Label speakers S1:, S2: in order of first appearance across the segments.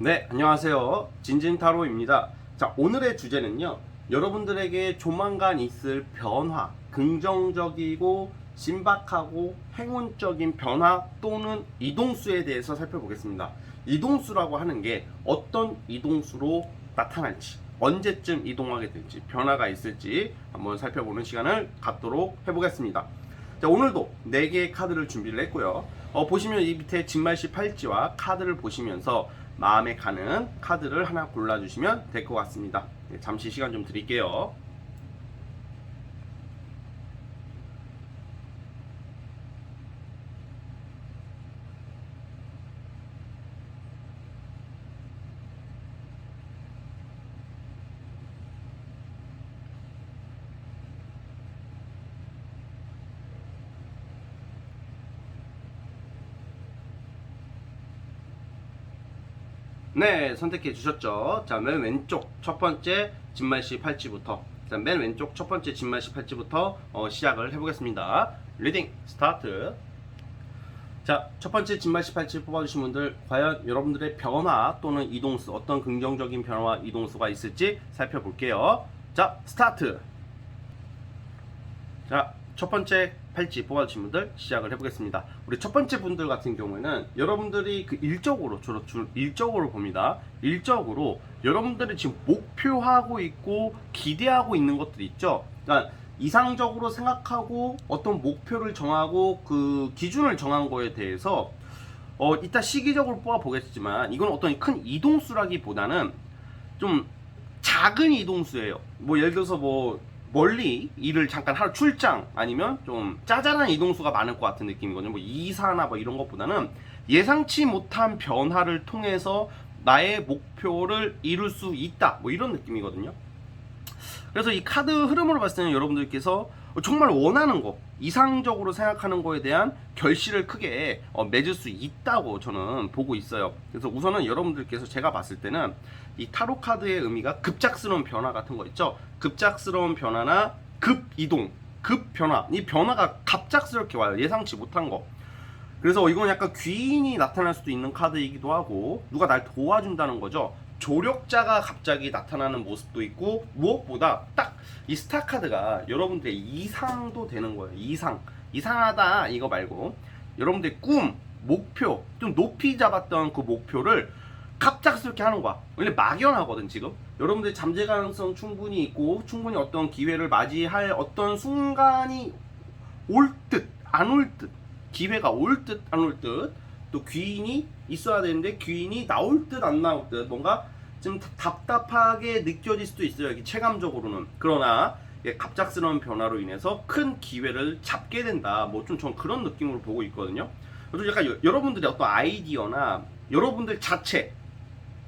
S1: 네, 안녕하세요. 진진타로입니다. 자, 오늘의 주제는요. 여러분들에게 조만간 있을 변화, 긍정적이고 신박하고 행운적인 변화 또는 이동수에 대해서 살펴보겠습니다. 이동수라고 하는 게 어떤 이동수로 나타날지, 언제쯤 이동하게 될지, 변화가 있을지 한번 살펴보는 시간을 갖도록 해보겠습니다. 자, 오늘도 4개의 카드를 준비를 했고요. 보시면 이 밑에 진말시 팔찌와 카드를 보시면서 마음에 가는 카드를 하나 골라주시면 될 것 같습니다. 네, 잠시 시간 좀 드릴게요. 네, 선택해 주셨죠. 자, 맨 왼쪽 첫 번째 진말시 팔찌부터, 자, 맨 왼쪽 첫 번째 진말시 팔찌부터 시작을 해보겠습니다. 리딩 스타트. 자, 첫 번째 진말시 팔찌 뽑아주신 분들, 과연 여러분들의 변화 또는 이동수, 어떤 긍정적인 변화와 이동수가 있을지 살펴볼게요. 자, 스타트. 자, 첫 번째 팔찌 뽑아주신 분들 시작을 해보겠습니다. 우리 첫 번째 분들 같은 경우에는 여러분들이 그 일적으로, 주로 일적으로 봅니다. 일적으로 여러분들이 지금 목표하고 있고 기대하고 있는 것들이 있죠. 그러니까 이상적으로 생각하고 어떤 목표를 정하고 그 기준을 정한 거에 대해서 이따 시기적으로 뽑아보겠지만 이건 어떤 큰 이동수라기보다는 좀 작은 이동수예요. 뭐 예를 들어서 뭐 멀리 일을 잠깐 하러 출장 아니면 좀 짜잘한 이동수가 많을 것 같은 느낌이거든요. 뭐 이사나 뭐 이런 것보다는 예상치 못한 변화를 통해서 나의 목표를 이룰 수 있다. 뭐 이런 느낌이거든요. 그래서 이 카드 흐름으로 봤을 때는 여러분들께서 정말 원하는 거, 이상적으로 생각하는 거에 대한 결실을 크게 맺을 수 있다고 저는 보고 있어요. 그래서 우선은 여러분들께서 제가 봤을 때는 이 타로 카드의 의미가 급작스러운 변화 같은 거 있죠. 급작스러운 변화나 급 이동, 급 변화. 이 변화가 갑작스럽게 와요. 예상치 못한 거. 그래서 이건 약간 귀인이 나타날 수도 있는 카드이기도 하고 누가 날 도와준다는 거죠. 조력자가 갑자기 나타나는 모습도 있고 무엇보다 딱 이 스타 카드가 여러분들의 이상도 되는 거예요. 이상하다 이거 말고 여러분들의 꿈, 목표 좀 높이 잡았던 그 목표를 갑작스럽게 하는 거야. 원래 막연하거든 지금. 여러분들 잠재 가능성 충분히 있고 충분히 어떤 기회를 맞이할 어떤 순간이 올 듯 안 올 듯, 기회가 올 듯 안 올 듯, 또 귀인이 있어야 되는데 귀인이 나올 듯 안 나올 듯, 뭔가 좀 답답하게 느껴질 수도 있어요. 체감적으로는. 그러나 갑작스러운 변화로 인해서 큰 기회를 잡게 된다. 뭐 좀 전 그런 느낌으로 보고 있거든요. 그래서 약간 여러분들의 어떤 아이디어나 여러분들 자체,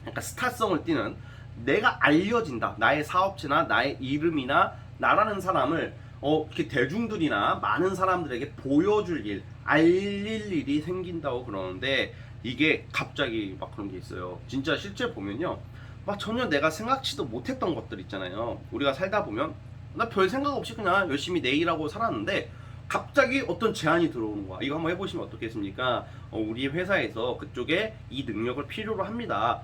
S1: 약간 스타성을 띠는, 내가 알려진다. 나의 사업체나 나의 이름이나 나라는 사람을 이렇게 대중들이나 많은 사람들에게 보여줄 일, 알릴 일이 생긴다고 그러는데 이게 갑자기 막 그런 게 있어요. 진짜 실제 보면요. 막 전혀 내가 생각지도 못했던 것들 있잖아요. 우리가 살다 보면 나 별 생각 없이 그냥 열심히 내 일하고 살았는데 갑자기 어떤 제안이 들어오는 거야. 이거 한번 해보시면 어떻겠습니까? 우리 회사에서 그쪽에 이 능력을 필요로 합니다.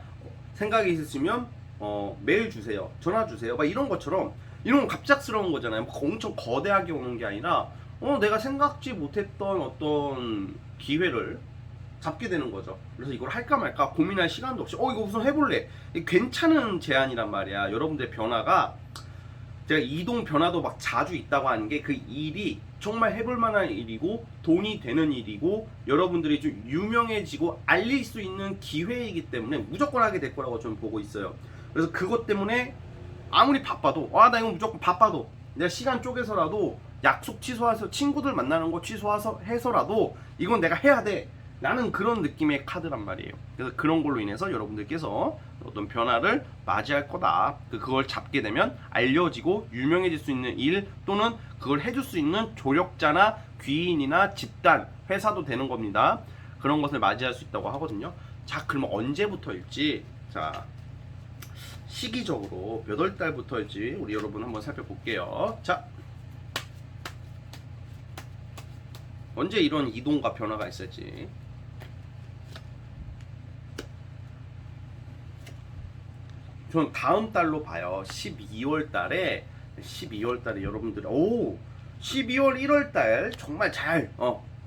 S1: 생각이 있으시면 메일 주세요. 전화 주세요. 막 이런 것처럼 이런 건 갑작스러운 거잖아요. 막 엄청 거대하게 오는 게 아니라 내가 생각지 못했던 어떤 기회를 잡게 되는 거죠. 그래서 이걸 할까 말까 고민할 시간도 없이 이거 우선 해볼래. 괜찮은 제안이란 말이야. 여러분들의 변화가, 제가 이동 변화도 막 자주 있다고 하는 게 그 일이 정말 해볼 만한 일이고 돈이 되는 일이고 여러분들이 좀 유명해지고 알릴 수 있는 기회이기 때문에 무조건 하게 될 거라고 저는 보고 있어요. 그래서 그것 때문에 아무리 바빠도 나 이거 무조건 바빠도 내가 시간 쪼개서라도 약속 취소해서 친구들 만나는 거 취소해서 해서라도 이건 내가 해야 돼. 나는 그런 느낌의 카드란 말이에요. 그래서 그런 걸로 인해서 여러분들께서 어떤 변화를 맞이할 거다. 그걸 잡게 되면 알려지고 유명해질 수 있는 일 또는 그걸 해줄 수 있는 조력자나 귀인이나 집단, 회사도 되는 겁니다. 그런 것을 맞이할 수 있다고 하거든요. 자, 그러면 언제부터일지, 자, 시기적으로 몇 월 달부터일지 우리 여러분 한번 살펴볼게요. 자, 언제 이런 이동과 변화가 있을지. 전 다음 달로 봐요. 12월 달에 여러분들 12월 1월 달 정말 잘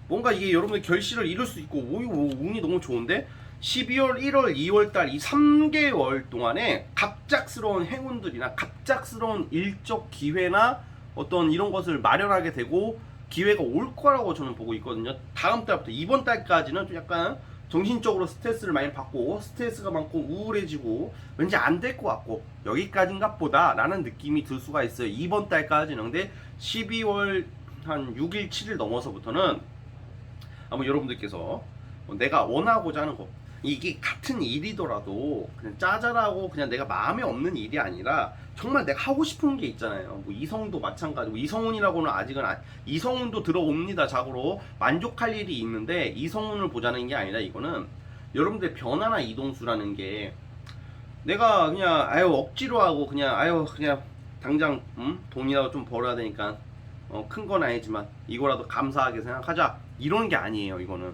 S1: 뭔가 이게 여러분들 결실을 이룰 수 있고 운이 너무 좋은데 12월, 1월, 2월 달 이 3개월 동안에 갑작스러운 행운들이나 갑작스러운 일적 기회나 어떤 이런 것을 마련하게 되고 기회가 올 거라고 저는 보고 있거든요. 다음 달부터 이번 달까지는 좀 약간 정신적으로 스트레스를 많이 받고 스트레스가 많고 우울해지고 왠지 안 될 것 같고 여기까지인가 보다 라는 느낌이 들 수가 있어요. 이번 달까지는. 근데 12월 한 6일 7일 넘어서부터는 아마 여러분들께서 내가 원하고자 하는 거 이게 같은 일이더라도 그냥 짜잘하고 그냥 내가 마음에 없는 일이 아니라 정말 내가 하고 싶은 게 있잖아요. 뭐 이성도 마찬가지고 이성운이라고는 아직은 이성운도 들어옵니다. 자고로 만족할 일이 있는데 이성운을 보자는 게 아니라 이거는 여러분들의 변화나 이동수라는 게 내가 그냥 억지로 하고 그냥 당장 돈이라도 좀 벌어야 되니까 큰 건 아니지만 이거라도 감사하게 생각하자 이런 게 아니에요. 이거는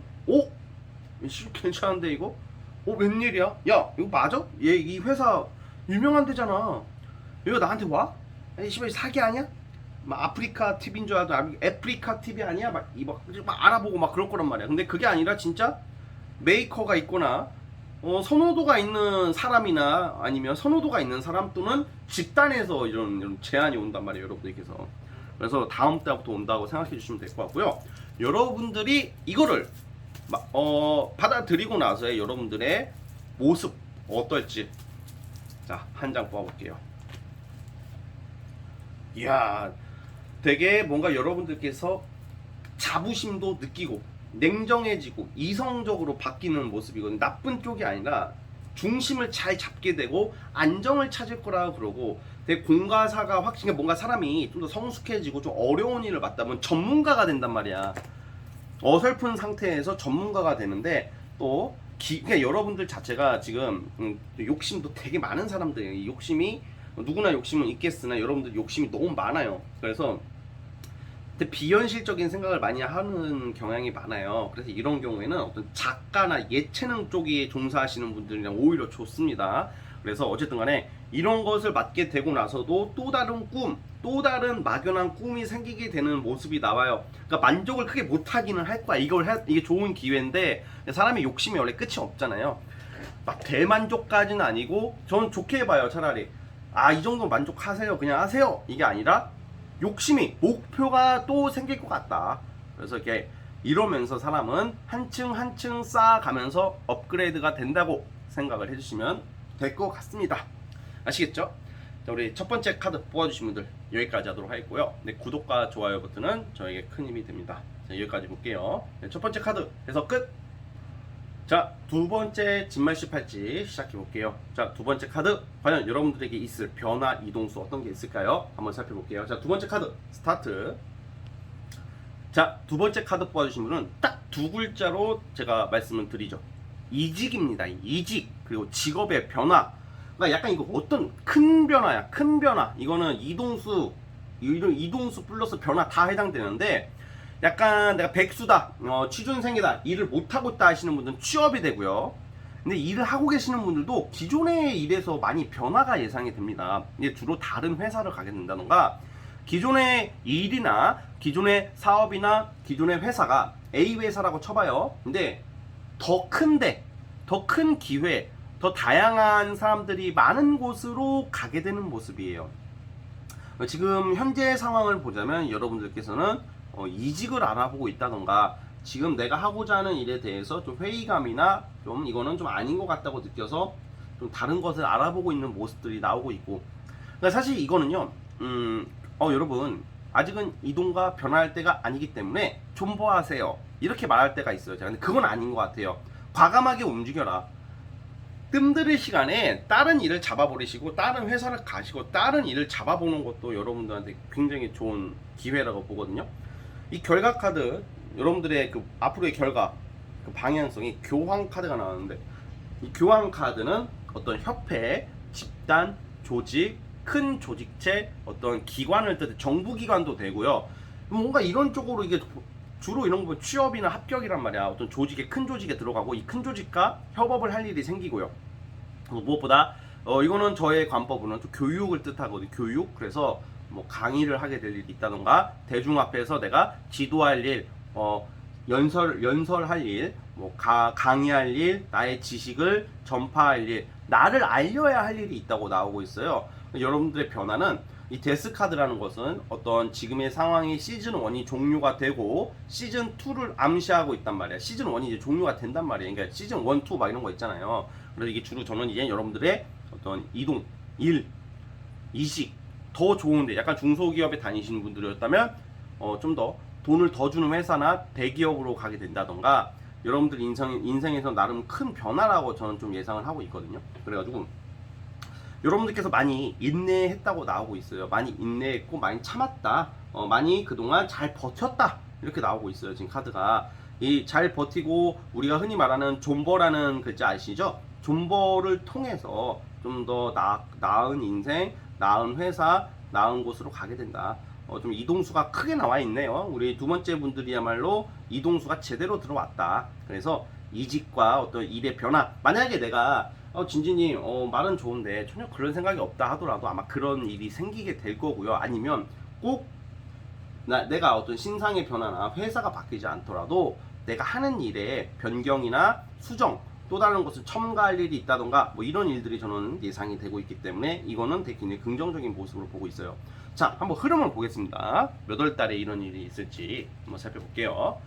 S1: 괜찮은데 이거? 웬일이야? 야 이거 맞아? 얘 이 회사 유명한 데잖아. 이거 나한테 와? 아니 씨발 사기 아니야? 막 아프리카 TV인 줄 알았더니 애프리카 TV 아니야? 막 알아보고 막 그럴 거란 말이야. 근데 그게 아니라 진짜 메이커가 있거나 선호도가 있는 사람이나 아니면 선호도가 있는 사람 또는 집단에서 이런 제안이 온단 말이에요. 여러분들께서. 그래서 다음 달부터 온다고 생각해 주시면 될 것 같고요. 여러분들이 이거를 받아들이고 나서의 여러분들의 모습 어떨지 자, 한 장 뽑아볼게요. 이야, 되게 뭔가 여러분들께서 자부심도 느끼고 냉정해지고 이성적으로 바뀌는 모습이거든요. 나쁜 쪽이 아니라 중심을 잘 잡게 되고 안정을 찾을 거라고 그러고 되게 공과사가 확실히 뭔가 사람이 좀 더 성숙해지고 좀 어려운 일을 맡다보면 전문가가 된단 말이야. 어설픈 상태에서 전문가가 되는데 또 그러니까 여러분들 자체가 지금 욕심도 되게 많은 사람들이에요. 이 욕심이 누구나 욕심은 있겠으나 여러분들 욕심이 너무 많아요. 그래서 비현실적인 생각을 많이 하는 경향이 많아요. 그래서 이런 경우에는 어떤 작가나 예체능 쪽에 종사하시는 분들이랑 오히려 좋습니다. 그래서 어쨌든 간에 이런 것을 맡게 되고 나서도 또 다른 꿈, 또 다른 막연한 꿈이 생기게 되는 모습이 나와요. 그러니까 만족을 크게 못하기는 할 거야. 이게 좋은 기회인데 사람의 욕심이 원래 끝이 없잖아요. 막 대만족까지는 아니고 저는 좋게 봐요. 차라리 이 정도 만족하세요. 그냥 하세요. 이게 아니라 욕심이 목표가 또 생길 것 같다. 그래서 이렇게 이러면서 사람은 한층 한층 쌓아가면서 업그레이드가 된다고 생각을 해주시면 될 것 같습니다. 아시겠죠? 자, 우리 첫 번째 카드 뽑아주신 분들 여기까지 하도록 하겠고요. 네, 구독과 좋아요 버튼은 저에게 큰 힘이 됩니다. 자, 여기까지 볼게요. 네, 첫 번째 카드 해서 끝! 자, 두 번째 진말씨 팔찌 시작해 볼게요. 자, 두 번째 카드 과연 여러분들에게 있을 변화 이동수 어떤 게 있을까요? 한번 살펴볼게요. 자, 두 번째 카드 스타트. 자, 두 번째 카드 뽑아주신 분은 딱 두 글자로 제가 말씀을 드리죠. 이직입니다. 이직 그리고 직업의 변화. 그러니까 약간 이거 어떤 큰 변화야. 큰 변화. 이거는 이동수 플러스 변화 다 해당되는데 약간 내가 백수다, 취준생이다, 일을 못하고 있다 하시는 분들은 취업이 되고요. 근데 일을 하고 계시는 분들도 기존의 일에서 많이 변화가 예상이 됩니다. 이게 주로 다른 회사를 가게 된다던가 기존의 일이나 기존의 사업이나 기존의 회사가 A 회사라고 쳐봐요. 근데 더 큰 기회, 더 다양한 사람들이 많은 곳으로 가게 되는 모습이에요. 지금 현재 상황을 보자면 여러분들께서는 이직을 알아보고 있다던가 지금 내가 하고자 하는 일에 대해서 좀 회의감이나 좀 이거는 좀 아닌 것 같다고 느껴서 좀 다른 것을 알아보고 있는 모습들이 나오고 있고, 그러니까 사실 이거는요 여러분 아직은 이동과 변화할 때가 아니기 때문에 존버하세요 이렇게 말할 때가 있어요. 근데 그건 아닌 것 같아요. 과감하게 움직여라. 뜸들일 시간에 다른 일을 잡아버리시고 다른 회사를 가시고 다른 일을 잡아보는 것도 여러분들한테 굉장히 좋은 기회라고 보거든요. 이 결과 카드 여러분들의 그 앞으로의 결과 그 방향성이 교황 카드가 나왔는데 이 교황 카드는 어떤 협회, 집단, 조직, 큰 조직체, 어떤 기관을 뜻해 정부기관도 되고요. 뭔가 이런 쪽으로 이게 주로 이런 거 취업이나 합격이란 말이야. 어떤 조직에 큰 조직에 들어가고 이 큰 조직과 협업을 할 일이 생기고요. 무엇보다 이거는 저의 관법으로는 좀 교육을 뜻하거든요. 교육. 그래서 뭐 강의를 하게 될 일이 있다던가 대중 앞에서 내가 지도할 일, 연설할 일, 뭐 강의할 일, 나의 지식을 전파할 일, 나를 알려야 할 일이 있다고 나오고 있어요. 여러분들의 변화는 이 데스카드라는 것은 어떤 지금의 상황이 시즌 1이 종료가 되고 시즌 2를 암시하고 있단 말이야. 시즌 1이 이제 종료가 된단 말이야. 그러니까 시즌 1, 2 막 이런 거 있잖아요. 그래서 이게 주로 저는 이제 여러분들의 어떤 이동, 일, 이직 더 좋은데 약간 중소기업에 다니시는 분들이었다면 좀 더 돈을 더 주는 회사나 대기업으로 가게 된다던가 여러분들 인생에서 나름 큰 변화라고 저는 좀 예상을 하고 있거든요. 그래가지고 여러분들께서 많이 인내했다고 나오고 있어요. 많이 인내했고 많이 참았다. 많이 그동안 잘 버텼다. 이렇게 나오고 있어요. 지금 카드가 이 잘 버티고 우리가 흔히 말하는 존버라는 글자 아시죠? 존버를 통해서 좀 더 나은 인생, 나은 회사, 나은 곳으로 가게 된다. 좀 이동수가 크게 나와 있네요. 우리 두 번째 분들이야말로 이동수가 제대로 들어왔다. 그래서 이직과 어떤 일의 변화. 만약에 내가 진진이 말은 좋은데 전혀 그런 생각이 없다 하더라도 아마 그런 일이 생기게 될 거고요. 아니면 꼭 내가 어떤 신상의 변화나 회사가 바뀌지 않더라도 내가 하는 일에 변경이나 수정 또 다른 것을 첨가할 일이 있다던가 뭐 이런 일들이 저는 예상이 되고 있기 때문에 이거는 되게 굉장히 긍정적인 모습으로 보고 있어요. 자, 한번 흐름을 보겠습니다. 몇 월 달에 이런 일이 있을지 한번 살펴볼게요.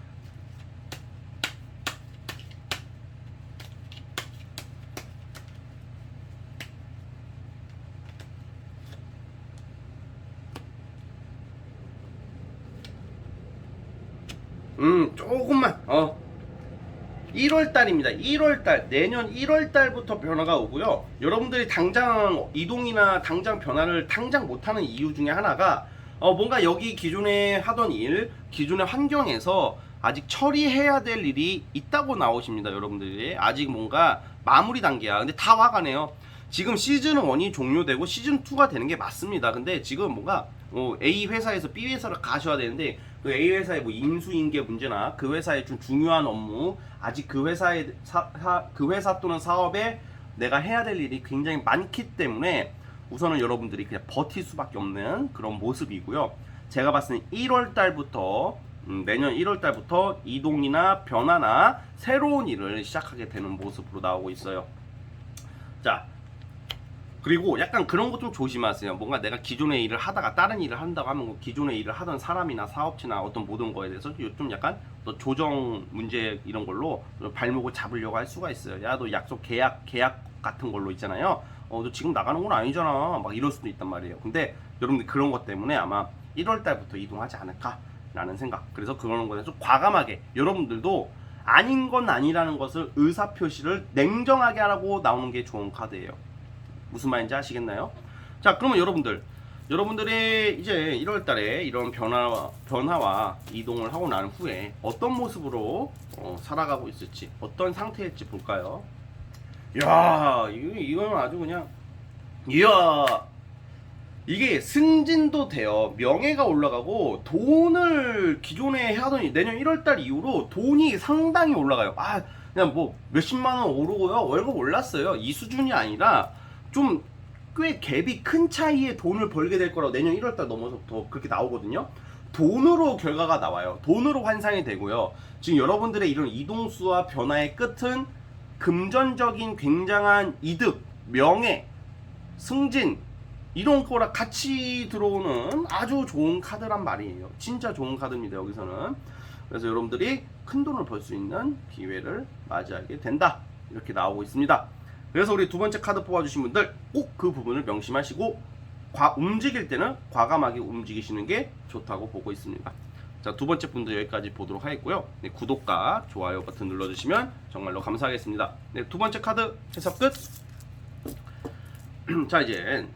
S1: 조금만 1월 달입니다. 1월 달, 내년 1월 달부터 변화가 오고요. 여러분들이 당장 이동이나 당장 변화를 당장 못하는 이유 중에 하나가 뭔가 여기 기존에 하던 일, 기존의 환경에서 아직 처리해야 될 일이 있다고 나오십니다. 여러분들이 아직 뭔가 마무리 단계야. 근데 다 와가네요. 지금 시즌 1이 종료되고 시즌 2가 되는 게 맞습니다. 근데 지금 뭔가 A 회사에서 B 회사를 가셔야 되는데 그 A 회사의 뭐 인수인계 문제나 그 회사의 좀 중요한 업무 아직 그 회사의 그 회사 또는 사업에 내가 해야 될 일이 굉장히 많기 때문에 우선은 여러분들이 그냥 버틸 수밖에 없는 그런 모습이고요. 제가 봤을 때 1월 달부터 내년 1월 달부터 이동이나 변화나 새로운 일을 시작하게 되는 모습으로 나오고 있어요. 자, 그리고 약간 그런 거 좀 조심하세요. 뭔가 내가 기존의 일을 하다가 다른 일을 한다고 하면 기존의 일을 하던 사람이나 사업체나 어떤 모든 거에 대해서 좀 약간 조정 문제 이런 걸로 발목을 잡으려고 할 수가 있어요. 야, 너 약속 계약 같은 걸로 있잖아요. 너 지금 나가는 건 아니잖아. 막 이럴 수도 있단 말이에요. 근데 여러분들 그런 것 때문에 아마 1월 달부터 이동하지 않을까라는 생각. 그래서 그런 거에 좀 과감하게 여러분들도 아닌 건 아니라는 것을 의사 표시를 냉정하게 하라고 나오는 게 좋은 카드예요. 무슨 말인지 아시겠나요? 자, 그러면 여러분들이 이제 1월 달에 이런 변화와 이동을 하고 난 후에 어떤 모습으로 살아가고 있을지, 어떤 상태일지 볼까요? 이야, 이건 아주 그냥, 이야, 이게 승진도 돼요. 명예가 올라가고, 돈을 기존에 하던 내년 1월 달 이후로 돈이 상당히 올라가요. 그냥 뭐 몇십만 원 오르고요. 월급 올랐어요. 이 수준이 아니라, 좀 꽤 갭이 큰 차이에 돈을 벌게 될 거라고 내년 1월달 넘어서부터 그렇게 나오거든요. 돈으로 결과가 나와요. 돈으로 환상이 되고요. 지금 여러분들의 이런 이동수와 변화의 끝은 금전적인 굉장한 이득, 명예, 승진 이런 거랑 같이 들어오는 아주 좋은 카드란 말이에요. 진짜 좋은 카드입니다. 여기서는. 그래서 여러분들이 큰 돈을 벌 수 있는 기회를 맞이하게 된다. 이렇게 나오고 있습니다. 그래서 우리 두 번째 카드 뽑아주신 분들 꼭 그 부분을 명심하시고 움직일 때는 과감하게 움직이시는 게 좋다고 보고 있습니다. 자, 두 번째 분들 여기까지 보도록 하겠고요. 네, 구독과 좋아요 버튼 눌러주시면 정말로 감사하겠습니다. 네, 두 번째 카드 해석 끝. 자, 이제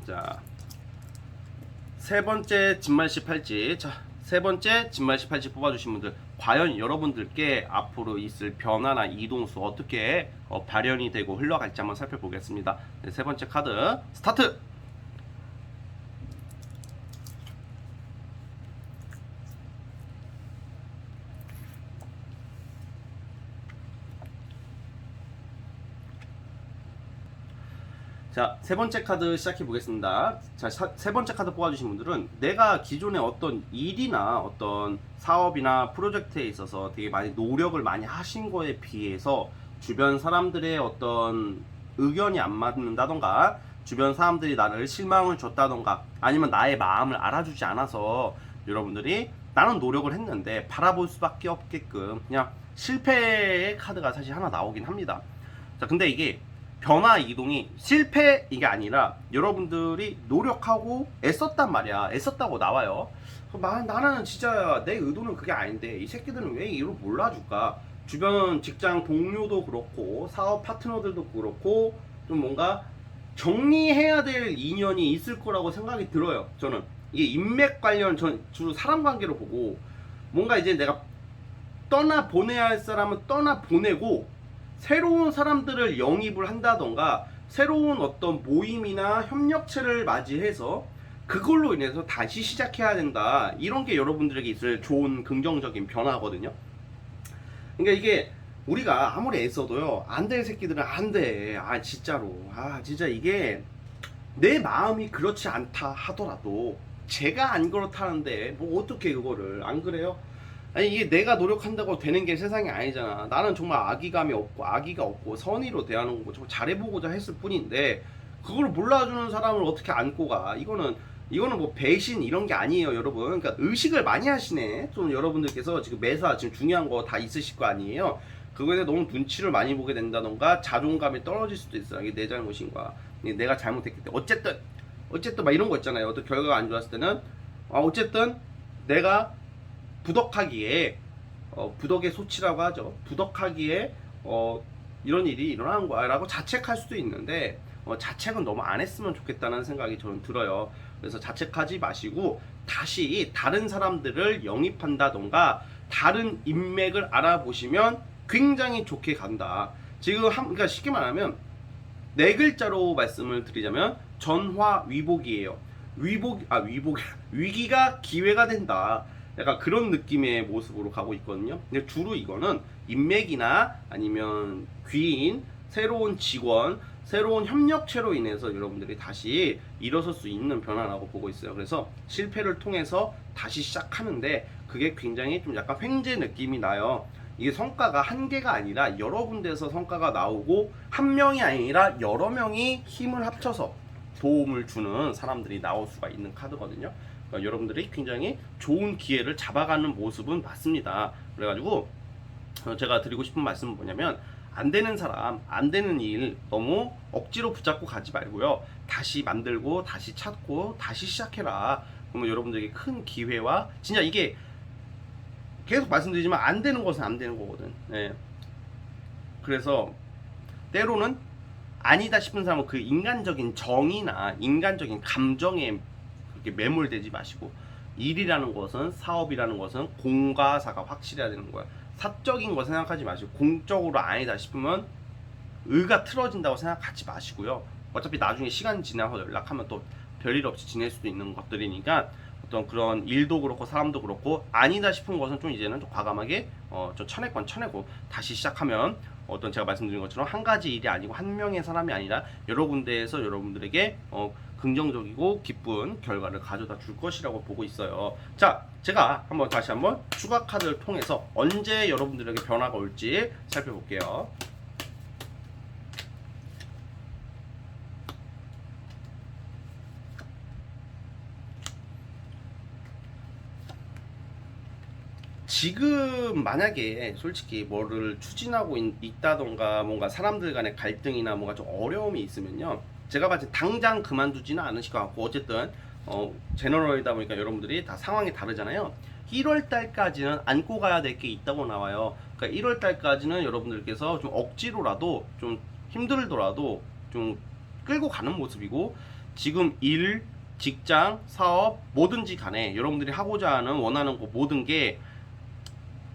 S1: 세 번째 진말씨 팔찌. 자, 세 번째 진말씨 팔찌 뽑아주신 분들 과연 여러분들께 앞으로 있을 변화나 이동수 어떻게 발현이 되고 흘러갈지 한번 살펴보겠습니다. 네, 세 번째 카드 스타트! 자, 세 번째 카드 시작해 보겠습니다. 자, 세 번째 카드 뽑아주신 분들은 내가 기존에 어떤 일이나 어떤 사업이나 프로젝트에 있어서 되게 많이 노력을 많이 하신 거에 비해서 주변 사람들의 어떤 의견이 안 맞는다던가 주변 사람들이 나를 실망을 줬다던가 아니면 나의 마음을 알아주지 않아서 여러분들이 나는 노력을 했는데 바라볼 수밖에 없게끔 그냥 실패의 카드가 사실 하나 나오긴 합니다. 자, 근데 이게 변화 이동이 실패 이게 아니라 여러분들이 노력하고 애썼단 말이야. 애썼다고 나와요. 나는 진짜 내 의도는 그게 아닌데 이 새끼들은 왜 이걸 몰라줄까? 주변 직장 동료도 그렇고 사업 파트너들도 그렇고 좀 뭔가 정리해야 될 인연이 있을 거라고 생각이 들어요. 저는 이게 인맥 관련 전 주로 사람 관계로 보고 뭔가 이제 내가 떠나 보내야 할 사람은 떠나 보내고 새로운 사람들을 영입을 한다던가 새로운 어떤 모임이나 협력체를 맞이해서 그걸로 인해서 다시 시작해야 된다. 이런 게 여러분들에게 있을 좋은 긍정적인 변화거든요. 그러니까 이게 우리가 아무리 애써도요 안 될 새끼들은 안 돼. 아 진짜로. 아 진짜 이게 내 마음이 그렇지 않다 하더라도 제가 안 그렇다는데 뭐 어떻게 그거를 안 그래요? 아니 이게 내가 노력한다고 되는 게 세상이 아니잖아. 나는 정말 악의감이 없고 악의가 없고 선의로 대하는 거고 정말 잘해보고자 했을 뿐인데 그걸 몰라주는 사람을 어떻게 안고 가? 이거는 뭐 배신 이런 게 아니에요, 여러분. 그러니까 의식을 많이 하시네. 좀 여러분들께서 지금 매사 지금 중요한 거 다 있으실 거 아니에요. 그거에 대해 너무 눈치를 많이 보게 된다던가 자존감이 떨어질 수도 있어요. 이게 내 잘못인가? 내가 잘못했기 때문에 어쨌든 막 이런 거 있잖아요. 어떤 결과가 안 좋았을 때는 어쨌든 내가 부덕하기에 부덕의 소치라고 하죠. 부덕하기에 이런 일이 일어난 거야 라고 자책할 수도 있는데 자책은 너무 안 했으면 좋겠다는 생각이 저는 들어요. 그래서 자책하지 마시고 다시 다른 사람들을 영입한다던가 다른 인맥을 알아보시면 굉장히 좋게 간다. 지금 그러니까 쉽게 말하면 네 글자로 말씀을 드리자면 전화위복이에요. 위기가 기회가 된다. 약간 그런 느낌의 모습으로 가고 있거든요. 근데 주로 이거는 인맥이나 아니면 귀인, 새로운 직원, 새로운 협력체로 인해서 여러분들이 다시 일어설 수 있는 변화라고 보고 있어요. 그래서 실패를 통해서 다시 시작하는데 그게 굉장히 좀 약간 횡재 느낌이 나요. 이게 성과가 한 개가 아니라 여러 군데에서 성과가 나오고 한 명이 아니라 여러 명이 힘을 합쳐서 도움을 주는 사람들이 나올 수가 있는 카드거든요. 그러니까 여러분들이 굉장히 좋은 기회를 잡아가는 모습은 맞습니다. 그래가지고 제가 드리고 싶은 말씀은 뭐냐면 안 되는 사람, 안 되는 일 너무 억지로 붙잡고 가지 말고요. 다시 만들고 다시 찾고 다시 시작해라. 그러면 여러분들에게 큰 기회와 진짜 이게 계속 말씀드리지만 안 되는 것은 안 되는 거거든. 네. 그래서 때로는 아니다 싶은 사람은 그 인간적인 정의나 인간적인 감정에 그렇게 매몰되지 마시고 일이라는 것은 사업이라는 것은 공과 사가 확실해야 되는 거야. 사적인 거 생각하지 마시고 공적으로 아니다 싶으면 의가 틀어진다고 생각하지 마시고요. 어차피 나중에 시간 지나서 연락하면 또 별일 없이 지낼 수도 있는 것들이니까 어떤 그런 일도 그렇고 사람도 그렇고 아니다 싶은 것은 좀 이제는 좀 과감하게 좀 쳐내고 다시 시작하면 어떤 제가 말씀드린 것처럼 한 가지 일이 아니고 한 명의 사람이 아니라 여러 군데에서 여러분들에게 긍정적이고 기쁜 결과를 가져다 줄 것이라고 보고 있어요. 자, 제가 다시 한번 추가 카드를 통해서 언제 여러분들에게 변화가 올지 살펴볼게요. 지금 만약에 솔직히 뭐를 추진하고 있다던가 뭔가 사람들 간의 갈등이나 뭔가 좀 어려움이 있으면요, 제가 봤을 때 당장 그만두지는 않으실 것 같고 어쨌든 제너럴이다 보니까 여러분들이 다 상황이 다르잖아요. 1월 달까지는 안고 가야 될 게 있다고 나와요. 그러니까 1월 달까지는 여러분들께서 좀 억지로라도 좀 힘들더라도 좀 끌고 가는 모습이고 지금 일, 직장, 사업 뭐든지 간에 여러분들이 하고자 하는 원하는 거 모든 게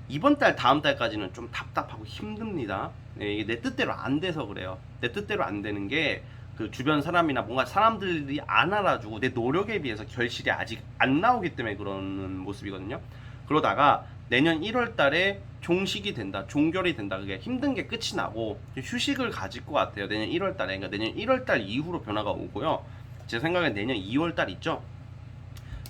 S1: 이번 달 다음 달까지는 좀 답답하고 힘듭니다. 네, 이게 내 뜻대로 안 돼서 그래요. 내 뜻대로 안 되는 게 그 주변 사람이나 뭔가 사람들이 안 알아주고 내 노력에 비해서 결실이 아직 안 나오기 때문에 그러는 모습이거든요. 그러다가 내년 1월 달에 종식이 된다, 종결이 된다. 그게 힘든 게 끝이 나고 휴식을 가질 것 같아요. 내년 1월 달에. 그러니까 내년 1월 달 이후로 변화가 오고요. 제 생각엔 내년 2월 달 있죠.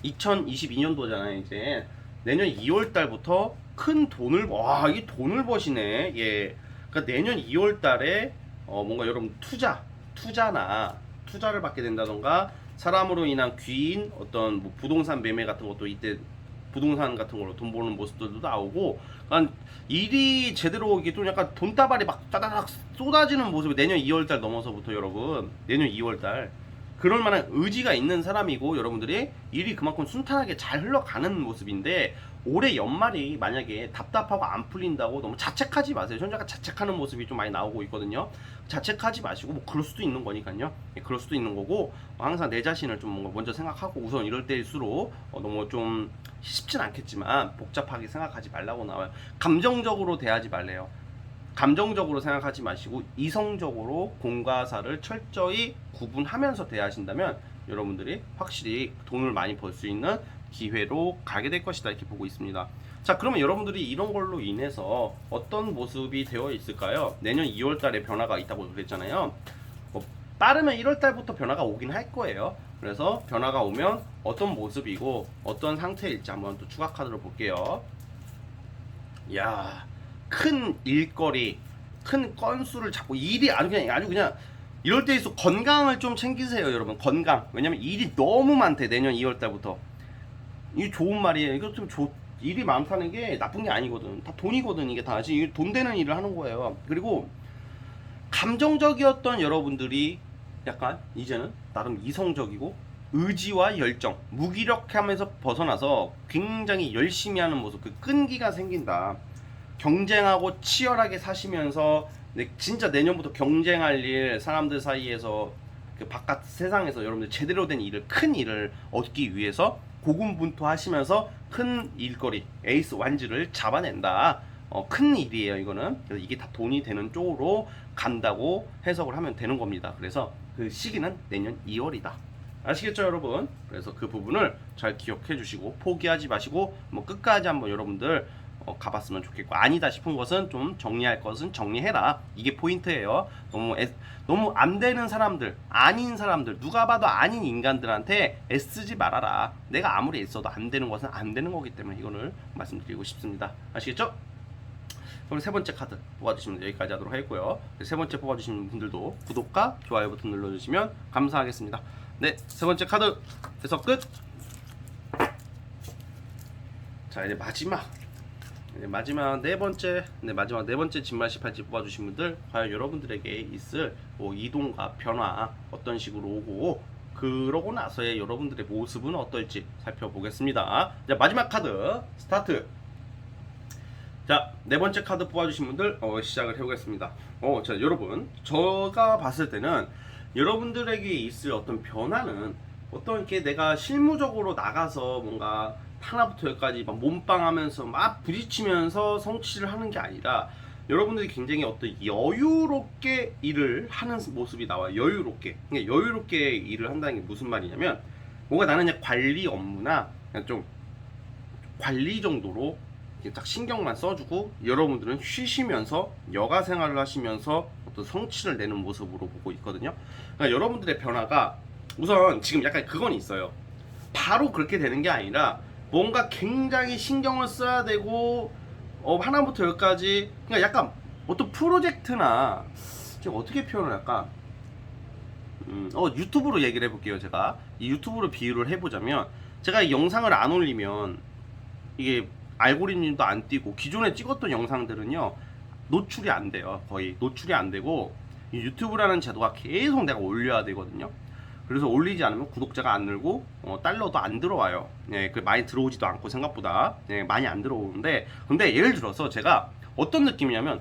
S1: 2022년도잖아요. 이제 내년 2월 달부터 큰 돈을 이 돈을 버시네. 예. 그러니까 내년 2월 달에 뭔가 여러분 투자를 받게 된다던가 사람으로 인한 귀인 어떤 뭐 부동산 매매 같은 것도 이때 부동산 같은 걸로 돈 버는 모습들도 나오고, 그러니까 일이 제대로 이게 좀 약간 돈다발이 막 따다닥 쏟아지는 모습이 내년 2월달 넘어서부터 여러분, 내년 2월달 그럴 만한 의지가 있는 사람이고, 여러분들이 일이 그만큼 순탄하게 잘 흘러가는 모습인데, 올해 연말이 만약에 답답하고 안 풀린다고 너무 자책하지 마세요. 현재가 자책하는 모습이 좀 많이 나오고 있거든요. 자책하지 마시고, 뭐 그럴 수도 있는 거니까요. 예, 그럴 수도 있는 거고, 항상 내 자신을 좀 뭔가 먼저 생각하고, 우선 이럴 때일수록 너무 좀 쉽진 않겠지만 복잡하게 생각하지 말라고 나와요. 감정적으로 대하지 말래요. 감정적으로 생각하지 마시고 이성적으로 공과 사를 철저히 구분하면서 대하신다면 여러분들이 확실히 돈을 많이 벌 수 있는 기회로 가게 될 것이다, 이렇게 보고 있습니다. 자, 그러면 여러분들이 이런 걸로 인해서 어떤 모습이 되어 있을까요? 내년 2월 달에 변화가 있다고 그랬잖아요. 빠르면 1월 달부터 변화가 오긴 할 거예요. 그래서 변화가 오면 어떤 모습이고 어떤 상태일지 한번 또 추가 카드로 볼게요. 야, 큰 일거리, 큰 건수를 잡고 일이 아주 그냥 이럴 때일수록 건강을 좀 챙기세요, 여러분. 건강. 왜냐면 일이 너무 많대, 내년 2월 달부터. 이게 좋은 말이에요. 이거 좀 일이 많다는 게 나쁜 게 아니거든. 다 돈이거든. 이게 다 지금 돈 되는 일을 하는 거예요. 그리고 감정적이었던 여러분들이 약간 이제는 나름 이성적이고 의지와 열정, 무기력함에서 벗어나서 굉장히 열심히 하는 모습, 그 끈기가 생긴다. 경쟁하고 치열하게 사시면서 진짜 내년부터 경쟁할 일, 사람들 사이에서 그 바깥 세상에서 여러분들 제대로 된 일을, 큰 일을 얻기 위해서 고군분투하시면서 큰 일거리, 에이스 완주를 잡아낸다. 큰 일이에요, 이거는. 그래서 이게 다 돈이 되는 쪽으로 간다고 해석을 하면 되는 겁니다. 그래서 그 시기는 내년 2월이다. 아시겠죠, 여러분? 그래서 그 부분을 잘 기억해 주시고 포기하지 마시고 뭐 끝까지 한번 여러분들 가봤으면 좋겠고, 아니다 싶은 것은 좀 정리할 것은 정리해라. 이게 포인트예요. 너무 안 되는 사람들, 아닌 사람들, 누가 봐도 아닌 인간들한테 애쓰지 말아라. 내가 아무리 애써도 안 되는 것은 안 되는 거기 때문에 이거를 말씀드리고 싶습니다. 아시겠죠? 그럼 세 번째 카드 뽑아주시면 여기까지 하도록 하겠고요. 세 번째 뽑아주시는 분들도 구독과 좋아요 버튼 눌러주시면 감사하겠습니다. 네, 세 번째 카드 해석 끝. 자, 이제 마지막 네 번째 진말시 팔찌 뽑아주신 분들, 과연 여러분들에게 있을 이동과 변화 어떤 식으로 오고, 그러고 나서의 여러분들의 모습은 어떨지 살펴보겠습니다. 자, 마지막 카드 스타트. 자, 네 번째 카드 뽑아주신 분들 시작을 해보겠습니다. 자, 여러분, 제가 봤을 때는 여러분들에게 있을 어떤 변화는 어떤 게 내가 실무적으로 나가서 뭔가 하나부터 열까지 막 몸빵하면서 막 부딪히면서 성취를 하는 게 아니라, 여러분들이 굉장히 어떤 여유롭게 일을 하는 모습이 나와요. 여유롭게. 그러니까 여유롭게 일을 한다는 게 무슨 말이냐면, 뭔가 나는 그냥 관리 업무나 그냥 좀 관리 정도로 딱 신경만 써주고, 여러분들은 쉬시면서 여가 생활을 하시면서 어떤 성취를 내는 모습으로 보고 있거든요. 그러니까 여러분들의 변화가 우선 지금 약간 그건 있어요. 바로 그렇게 되는 게 아니라 뭔가 굉장히 신경을 써야 되고, 하나부터 열까지, 그러니까 약간 어떤 프로젝트나, 제가 어떻게 표현을 할까? 유튜브로 얘기를 해볼게요. 제가 이 유튜브로 비유를 해보자면, 제가 이 영상을 안 올리면 이게 알고리즘도 안 띄고, 기존에 찍었던 영상들은요 노출이 안 돼요. 거의 노출이 안 되고, 이 유튜브라는 제도가 계속 내가 올려야 되거든요. 그래서 올리지 않으면 구독자가 안 늘고 달러도 안 들어와요. 예, 많이 들어오지도 않고, 생각보다 많이 안 들어오는데, 근데 예를 들어서 제가 어떤 느낌이냐면,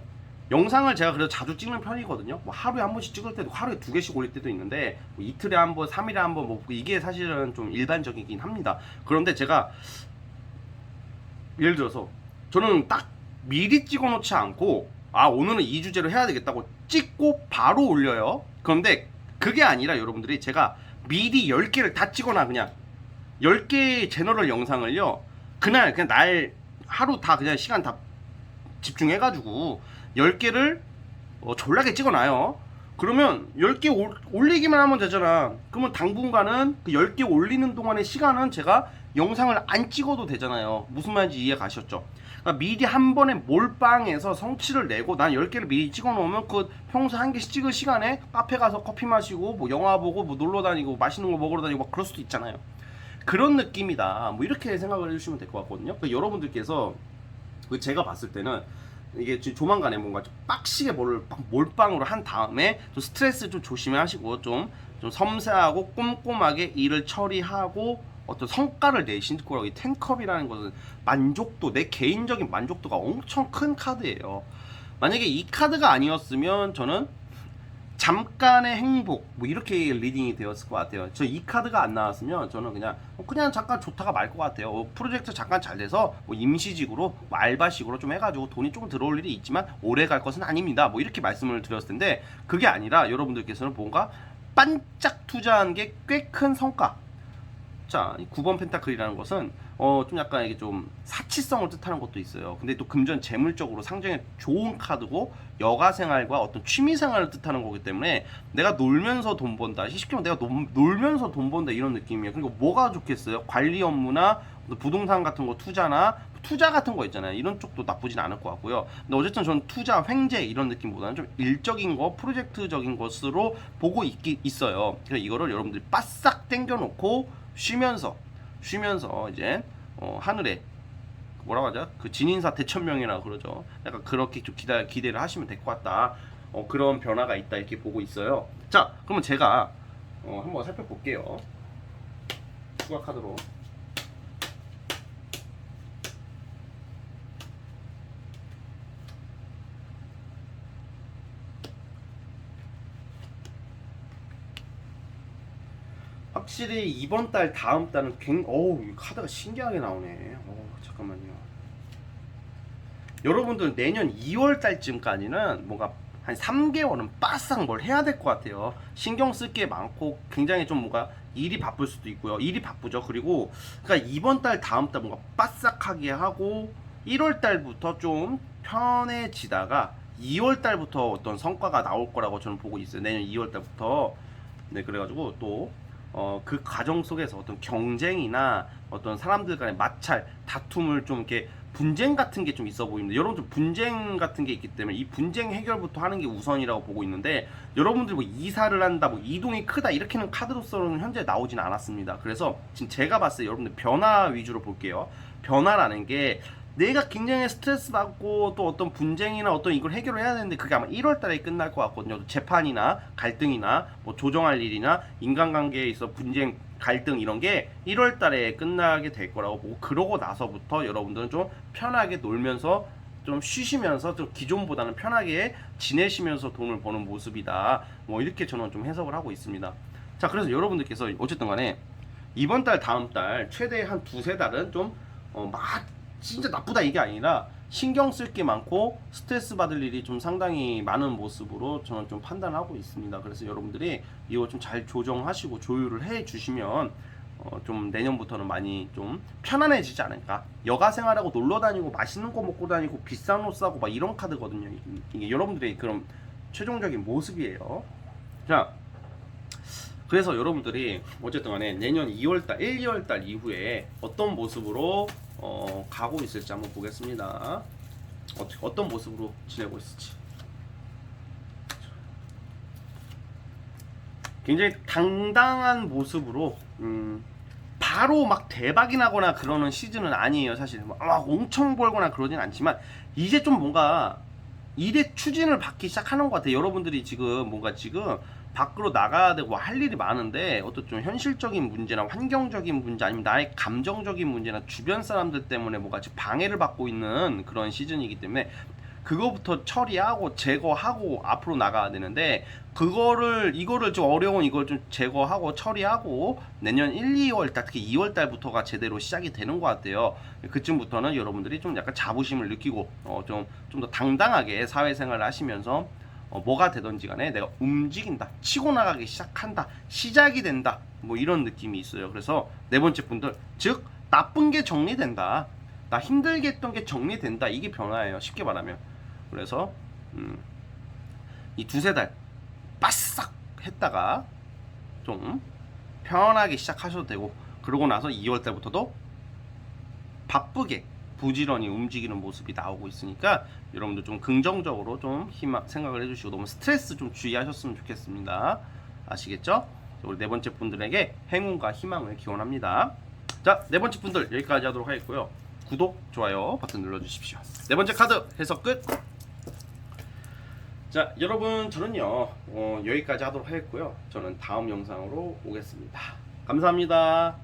S1: 영상을 제가 그래도 자주 찍는 편이거든요. 뭐 하루에 한 번씩 찍을 때도, 하루에 2개씩 올릴 때도 있는데, 뭐 이틀에 한 번, 3일에 한 번, 뭐 이게 사실은 좀 일반적이긴 합니다. 그런데 제가 예를 들어서 저는 딱 미리 찍어 놓지 않고, 오늘은 이 주제로 해야 되겠다고 찍고 바로 올려요. 그런데 그게 아니라 여러분들이, 제가 미리 10개를 다 찍어놔. 그냥 10개의 제너럴 영상을요, 그날 그냥 하루 다 그냥 시간 다 집중해가지고 10개를 졸라게 찍어놔요. 그러면 10개 올리기만 하면 되잖아. 그러면 당분간은 그 10개 올리는 동안의 시간은 제가 영상을 안 찍어도 되잖아요. 무슨 말인지 이해 가셨죠? 그러니까 미리 한 번에 몰빵해서 성취를 내고 난 10개를 미리 찍어 놓으면 그 평소 한 개씩 찍을 시간에 카페 가서 커피 마시고 뭐 영화 보고 뭐 놀러 다니고 맛있는 거 먹으러 다니고 막 그럴 수도 있잖아요. 그런 느낌이다. 뭐 이렇게 생각을 해주시면 될 것 같거든요. 그러니까 여러분들께서 제가 봤을 때는 이게 조만간에 뭔가 좀 빡시게 몰빵으로 한 다음에 좀 스트레스 좀 조심하시고 좀 섬세하고 꼼꼼하게 일을 처리하고 어떤 성과를 내신 거라고. 이 10컵이라는 것은 만족도, 내 개인적인 만족도가 엄청 큰 카드예요. 만약에 이 카드가 아니었으면 저는 잠깐의 행복 뭐 이렇게 리딩이 되었을 것 같아요. 저 이 카드가 안 나왔으면 저는 그냥 잠깐 좋다가 말 것 같아요. 프로젝트 잠깐 잘 돼서 뭐 임시직으로 뭐 알바식으로 좀 해가지고 돈이 좀 들어올 일이 있지만 오래 갈 것은 아닙니다. 뭐 이렇게 말씀을 드렸을 텐데 그게 아니라 여러분들께서는 뭔가 반짝 투자한 게 꽤 큰 성과. 자, 이 9번 펜타클이라는 것은 좀 약간 이게 좀 사치성을 뜻하는 것도 있어요. 근데 또 금전 재물적으로 상당히 좋은 카드고 여가 생활과 어떤 취미 생활을 뜻하는 거기 때문에 내가 놀면서 돈 번다. 쉽게 말하면 내가 놀면서 돈 번다 이런 느낌이에요. 그리고 뭐가 좋겠어요? 관리 업무나 부동산 같은 거 투자 같은 거 있잖아요. 이런 쪽도 나쁘진 않을 것 같고요. 근데 어쨌든 저는 투자, 횡재 이런 느낌보다는 좀 일적인 거, 프로젝트적인 것으로 보고 있어요. 그래서 이거를 여러분들이 바싹 당겨놓고 쉬면서 이제 하늘에 뭐라고 하죠? 그 진인사 대천명이라고 그러죠. 약간 그렇게 좀 기대를 하시면 될 것 같다. 그런 변화가 있다 이렇게 보고 있어요. 자, 그러면 제가 한번 살펴볼게요. 추가 카드로. 확실히 이번 달 다음 달은 어우 카드가 신기하게 나오네. 잠깐만요. 여러분들 내년 2월 달쯤까지는 뭔가 한 3개월은 바싹 뭘 해야 될 것 같아요. 신경 쓸 게 많고 굉장히 좀 뭔가 일이 바쁠 수도 있고요. 일이 바쁘죠. 그리고 그러니까 이번 달 다음 달 뭔가 바싹하게 하고 1월 달부터 좀 편해지다가 2월 달부터 어떤 성과가 나올 거라고 저는 보고 있어요. 내년 2월 달부터. 네, 그래가지고 또 그 과정 속에서 어떤 경쟁이나 어떤 사람들 간의 마찰, 다툼을 좀 이렇게 분쟁 같은 게 좀 있어 보입니다. 여러분들 분쟁 같은 게 있기 때문에 이 분쟁 해결부터 하는 게 우선이라고 보고 있는데 여러분들 뭐 이사를 한다, 뭐 이동이 크다 이렇게는 카드로서는 현재 나오진 않았습니다. 그래서 지금 제가 봤을 때 여러분들 변화 위주로 볼게요. 변화라는 게 내가 굉장히 스트레스 받고 또 어떤 분쟁이나 어떤 이걸 해결을 해야 되는데 그게 아마 1월 달에 끝날 것 같거든요. 재판이나 갈등이나 뭐 조정할 일이나 인간관계에 있어 분쟁, 갈등 이런 게 1월 달에 끝나게 될 거라고 보고 그러고 나서부터 여러분들은 좀 편하게 놀면서 좀 쉬시면서 좀 기존보다는 편하게 지내시면서 돈을 버는 모습이다. 뭐 이렇게 저는 좀 해석을 하고 있습니다. 자, 그래서 여러분들께서 어쨌든 간에 이번 달 다음 달 최대 한 두세 달은 좀 진짜 나쁘다 이게 아니라 신경 쓸 게 많고 스트레스 받을 일이 좀 상당히 많은 모습으로 저는 좀 판단하고 있습니다. 그래서 여러분들이 이거 좀 잘 조정하시고 조율을 해 주시면 좀 내년부터는 많이 좀 편안해지지 않을까. 여가 생활하고 놀러 다니고 맛있는 거 먹고 다니고 비싼 옷 사고 막 이런 카드거든요. 이게 여러분들의 그런 최종적인 모습이에요. 자, 그래서 여러분들이 어쨌든 간에 내년 2월달, 1, 2월달 이후에 어떤 모습으로 가고 있을지 한번 보겠습니다. 어떤 모습으로 지내고 있을지. 굉장히 당당한 모습으로 바로 막 대박이 나거나 그러는 시즌은 아니에요. 사실 막 엄청 벌거나 그러진 않지만 이제 좀 뭔가 일의 추진을 받기 시작하는 것 같아요. 여러분들이 지금 뭔가 지금 밖으로 나가야 되고 할 일이 많은데 어떤 좀 현실적인 문제나 환경적인 문제 아니면 나의 감정적인 문제나 주변 사람들 때문에 뭔가 지금 방해를 받고 있는 그런 시즌이기 때문에 그거부터 처리하고 제거하고 앞으로 나가야 되는데 이거를 좀 어려운 이걸 좀 제거하고 처리하고 내년 1, 2월 달 특히 2월 달부터가 제대로 시작이 되는 것 같아요. 그쯤부터는 여러분들이 좀 약간 자부심을 느끼고 좀 더 당당하게 사회생활을 하시면서 뭐가 되든지 간에 내가 움직인다, 치고 나가기 시작한다, 시작이 된다, 뭐 이런 느낌이 있어요. 그래서 네 번째 분들, 즉 나쁜 게 정리된다. 나 힘들게 했던 게 정리된다. 이게 변화예요. 쉽게 말하면. 그래서 이 두세 달 빠싹 했다가 좀 편하게 시작하셔도 되고, 그러고 나서 2월 달부터도 바쁘게 부지런히 움직이는 모습이 나오고 있으니까 여러분들 좀 긍정적으로 좀 생각을 해주시고, 너무 스트레스 좀 주의하셨으면 좋겠습니다. 아시겠죠? 우리 네 번째 분들에게 행운과 희망을 기원합니다. 자, 네 번째 분들 여기까지 하도록 하겠고요. 구독, 좋아요 버튼 눌러주십시오. 네 번째 카드 해석 끝. 자, 여러분 저는요 여기까지 하도록 하겠고요. 저는 다음 영상으로 오겠습니다. 감사합니다.